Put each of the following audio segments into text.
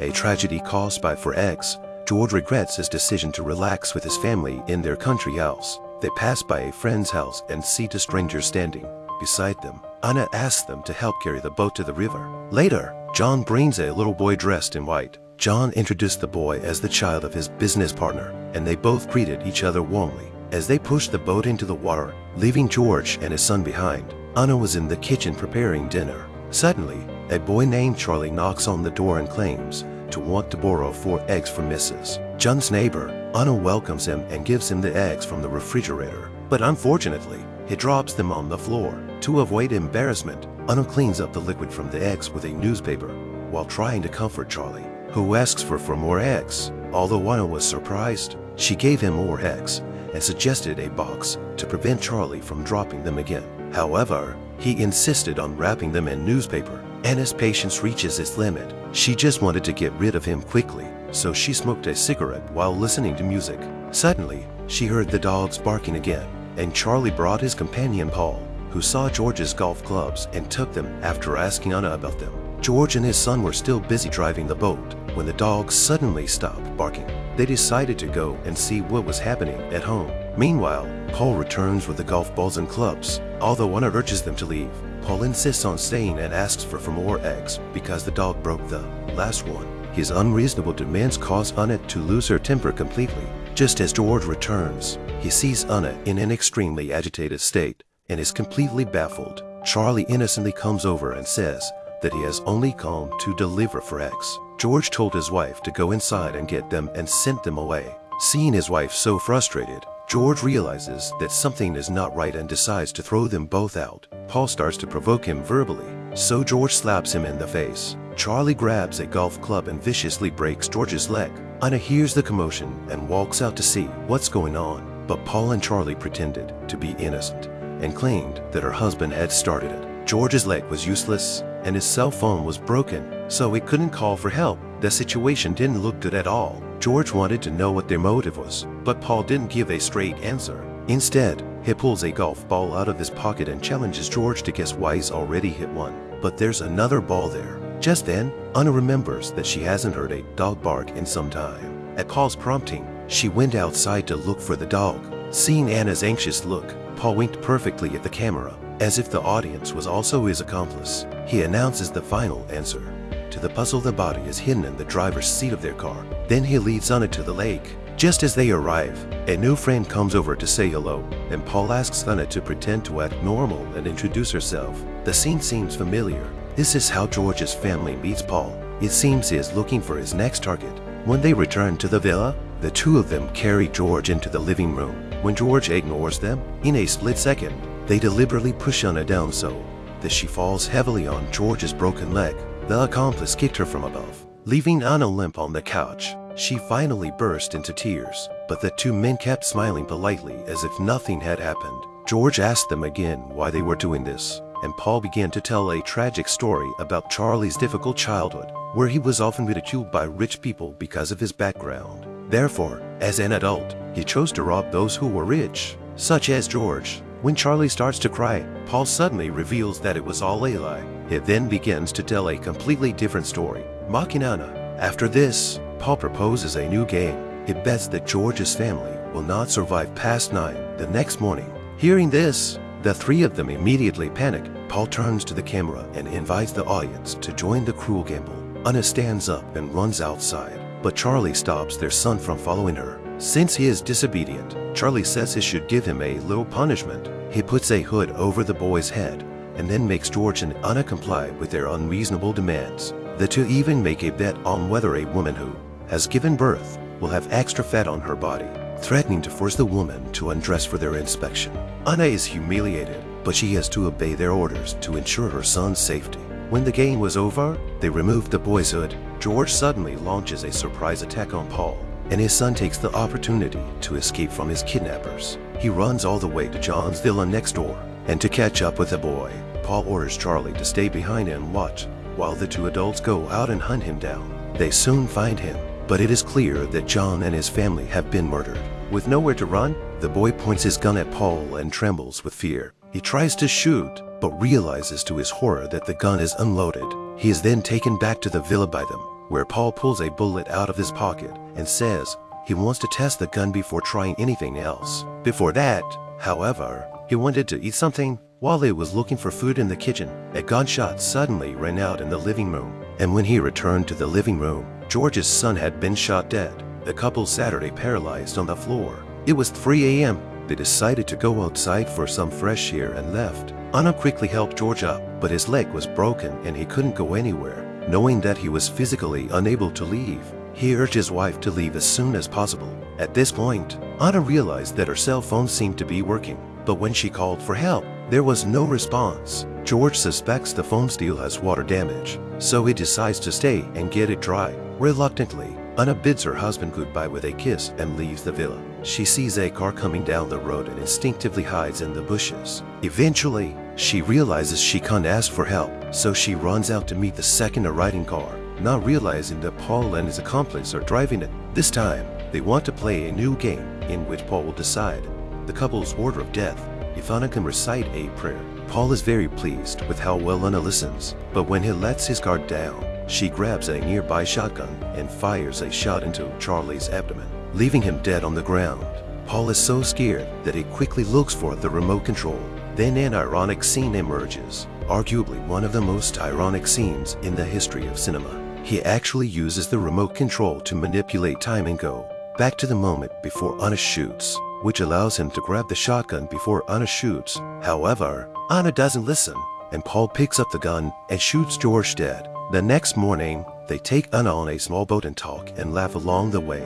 A tragedy caused by for eggs, George regrets his decision to relax with his family in their country house. They pass by a friend's house and see two strangers standing beside them. Anna asks them to help carry the boat to the river. Later, John brings a little boy dressed in white. John introduced the boy as the child of his business partner, and they both greeted each other warmly. As they pushed the boat into the water, leaving George and his son behind, Anna was in the kitchen preparing dinner. Suddenly, a boy named Charlie knocks on the door and claims to want to borrow 4 eggs from Mrs. John's neighbor. Anna welcomes him and gives him the eggs from the refrigerator, but unfortunately, he drops them on the floor. To avoid embarrassment, Anna cleans up the liquid from the eggs with a newspaper while trying to comfort Charlie, who asks for more eggs. Although Anna was surprised, she gave him more eggs and suggested a box to prevent Charlie from dropping them again. However, he insisted on wrapping them in newspaper. Anna's patience reaches its limit. She just wanted to get rid of him quickly, so she smoked a cigarette while listening to music. Suddenly, she heard the dogs barking again, and Charlie brought his companion Paul, who saw George's golf clubs and took them after asking Anna about them. George and his son were still busy driving the boat when the dogs suddenly stopped barking. They decided to go and see what was happening at home. Meanwhile, Paul returns with the golf balls and clubs. Although Anna urges them to leave, Paul insists on staying and asks for more eggs because the dog broke the last one. His unreasonable demands cause Anna to lose her temper completely. Just as George returns, he sees Anna in an extremely agitated state and is completely baffled. Charlie innocently comes over and says that he has only come to deliver for eggs. George told his wife to go inside and get them and sent them away. Seeing his wife so frustrated, George realizes that something is not right and decides to throw them both out. Paul starts to provoke him verbally, so George slaps him in the face. Charlie grabs a golf club and viciously breaks George's leg. Anna hears the commotion and walks out to see what's going on, but Paul and Charlie pretended to be innocent and claimed that her husband had started it. George's leg was useless and his cell phone was broken, so he couldn't call for help. The situation didn't look good at all. George wanted to know what their motive was, but Paul didn't give a straight answer. Instead, he pulls a golf ball out of his pocket and challenges George to guess why he's already hit one. But there's another ball there. Just then, Anna remembers that she hasn't heard a dog bark in some time. At Paul's prompting, she went outside to look for the dog. Seeing Anna's anxious look, Paul winked perfectly at the camera, as if the audience was also his accomplice. He announces the final answer to the puzzle. The body is hidden in the driver's seat of their car. Then he leads Anna to the lake. Just as they arrive, a new friend comes over to say hello, and Paul asks Anna to pretend to act normal and introduce herself. The scene seems familiar. This is how George's family meets Paul. It seems he is looking for his next target. When they return to the villa, the two of them carry George into the living room. When George ignores them, in a split second, they deliberately push Anna down so that she falls heavily on George's broken leg. The accomplice kicked her from above, leaving Anna limp on the couch. She finally burst into tears, but the two men kept smiling politely as if nothing had happened. George asked them again why they were doing this, and Paul began to tell a tragic story about Charlie's difficult childhood, where he was often ridiculed by rich people because of his background. Therefore, as an adult, he chose to rob those who were rich, such as George. When Charlie starts to cry, Paul suddenly reveals that it was all a lie. He then begins to tell a completely different story, mocking Anna. After this, Paul proposes a new game. He bets that George's family will not survive past 9 the next morning. Hearing this, the three of them immediately panic. Paul turns to the camera and invites the audience to join the cruel gamble. Anna stands up and runs outside, but Charlie stops their son from following her. Since he is disobedient, Charlie says he should give him a little punishment. He puts a hood over the boy's head and then makes George and Anna comply with their unreasonable demands. The two even make a bet on whether a woman who has given birth will have extra fat on her body, threatening to force the woman to undress for their inspection. Anna is humiliated, but she has to obey their orders to ensure her son's safety. When the game was over, they removed the boy's hood. George suddenly launches a surprise attack on Paul, and his son takes the opportunity to escape from his kidnappers. He runs all the way to John's villa next door, and to catch up with the boy, Paul orders Charlie to stay behind and watch while the two adults go out and hunt him down. They soon find him, but it is clear that John and his family have been murdered. With nowhere to run, the boy points his gun at Paul and trembles with fear. He tries to shoot, but realizes to his horror that the gun is unloaded. He is then taken back to the villa by them. where Paul pulls a bullet out of his pocket and says he wants to test the gun before trying anything else. Before that, however, he wanted to eat something. While he was looking for food in the kitchen, a gunshot suddenly rang out in the living room, and when he returned to the living room, George's son had been shot dead. The couple Saturday paralyzed on the floor. It was 3 a.m. They decided to go outside for some fresh air and left. Anna quickly helped George up, but his leg was broken and he couldn't go anywhere. Knowing that he was physically unable to leave, he urged his wife to leave as soon as possible. At this point, Anna realized that her cell phone seemed to be working, but when she called for help, there was no response. George suspects the phone still has water damage, so he decides to stay and get it dry. Reluctantly, Anna bids her husband goodbye with a kiss and leaves the villa. She sees a car coming down the road and instinctively hides in the bushes. Eventually, she realizes she can't ask for help, so she runs out to meet the second arriving car, not realizing that Paul and his accomplice are driving it. This time, they want to play a new game in which Paul will decide the couple's order of death if Anna can recite a prayer. Paul is very pleased with how well Anna listens, but when he lets his guard down, she grabs a nearby shotgun and fires a shot into Charlie's abdomen, leaving him dead on the ground. Paul is so scared that he quickly looks for the remote control. Then an ironic scene emerges, arguably one of the most ironic scenes in the history of cinema. He actually uses the remote control to manipulate time and go back to the moment before Anna shoots, which allows him to grab the shotgun before Anna shoots. However, Anna doesn't listen, and Paul picks up the gun and shoots George dead. The next morning, they take Anna on a small boat and talk and laugh along the way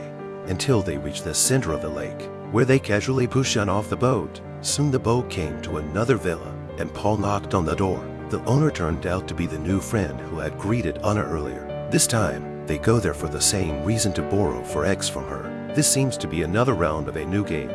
until they reach the center of the lake, where they casually push Anna off the boat. Soon the boat came to another villa, and Paul knocked on the door. The owner turned out to be the new friend who had greeted Anna earlier. This time, they go there for the same reason, to borrow for X from her. This seems to be another round of a new game.